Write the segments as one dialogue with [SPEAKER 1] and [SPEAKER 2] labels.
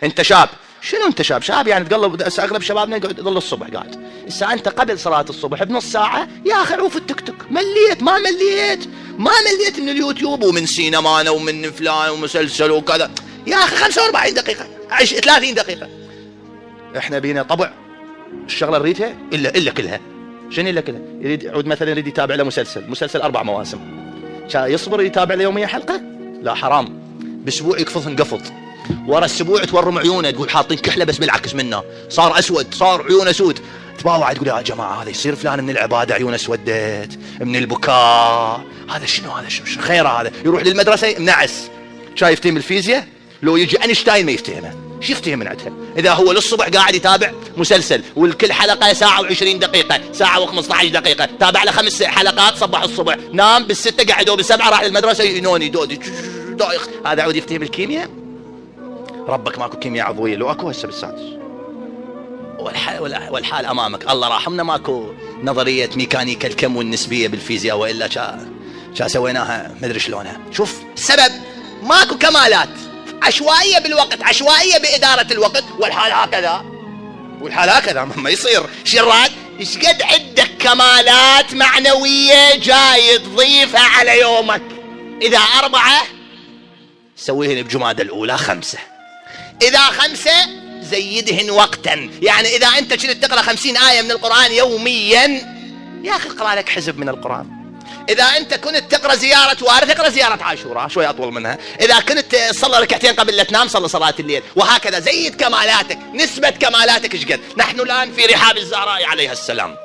[SPEAKER 1] انت شاب. شنو انت شاب؟ شاب يعني تقلب. اغلب شبابنا يظل الصبح قاعد. الساعة انت قبل صلاة الصبح بنص ساعة يا اخي عوف التيك توك. مليت ما مليت من اليوتيوب ومن سينمانا ومن فلان ومسلسل وكذا يا اخي. 45 دقيقة 30 دقيقة. احنا بينا طبع الشغلة نريدها الا كلها. شنو الا كلها؟ يريد يعود مثلا يريد يتابع له مسلسل 4 مواسم، يصبر يتابع له يوميا حلقة؟ لا حرام. باسبوع يقفض انقفض، ورا الاسبوع تورم عيونه تقول حاطين كحله بس بالعكس منه صار اسود، صار عيونه سود. تباوع تقول يا جماعه هذا يصير فلان من العباده عيونه اسودت من البكاء، هذا شنو خير هذا. يروح للمدرسه منعس. شايف يفتهم الفيزياء لو يجي اينشتاين ما يفتهمه. شو يفتهم من عندها اذا هو للصبح قاعد يتابع مسلسل والكل حلقه ساعه و20 دقيقه، ساعه و15 دقيقه، تابع له 5 حلقات صبح الصبح، نام بال6 قعدوا ب7 راح للمدرسه ينوني دودي دايخ. هذا عود يفتهم الكيمياء؟ ربك ماكو كيمياء عضويه، لو اكو هسه بالسادس. والحال امامك الله راحمنا ماكو نظريه ميكانيكا الكم والنسبيه بالفيزياء، والا شا سويناها مدري شلونها. شوف السبب ماكو كمالات، عشوائيه بالوقت، عشوائيه باداره الوقت. والحال هكذا ما يصير. شراد ايش قد عندك كمالات معنويه جاي تضيفها على يومك؟ اذا 4 سويهن بجمادى الاولى 5، اذا 5 زيدهن وقتا. يعني اذا انت كنت تقرأ 50 آية من القرآن يوميا يا اخي اقرأ لك حزب من القرآن. اذا انت كنت تقرأ زيارة وارث اقرأ زيارة عاشوراء شوي اطول منها. اذا كنت تصلي ركعتين قبل لا تنام صلي صلاة الليل، وهكذا. زيد كمالاتك، نسبة كمالاتك ايش قد. نحن الان في رحاب الزهراء عليها السلام.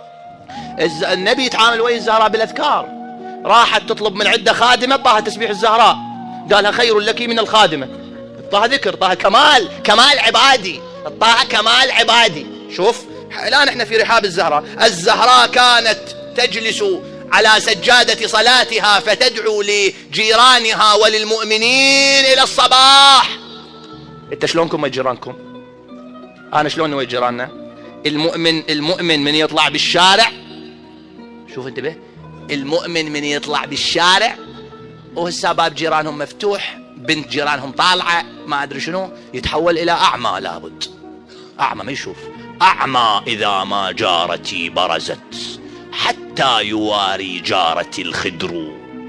[SPEAKER 1] النبي يتعامل ويا الزهراء بالاذكار. راحت تطلب من عدة خادمة طه تسبيح الزهراء، قالها خير لك من الخادمة. طه ذكر، طه كمال عبادي، طه كمال عبادي. شوف الآن احنا في رحاب الزهراء. الزهراء كانت تجلس على سجادة صلاتها فتدعو لجيرانها وللمؤمنين إلى الصباح. انت شلونكم ويا جيرانكم؟ انا شلون ويا جيراننا؟ المؤمن من يطلع بالشارع، شوف انتبه، المؤمن من يطلع بالشارع وهسه باب جيرانهم مفتوح، بنت جيرانهم طالعة ما أدري شنو، يتحول إلى أعمى. لابد أعمى ما يشوف. أعمى إذا ما جارتي برزت حتى يواري جارتي الخدر.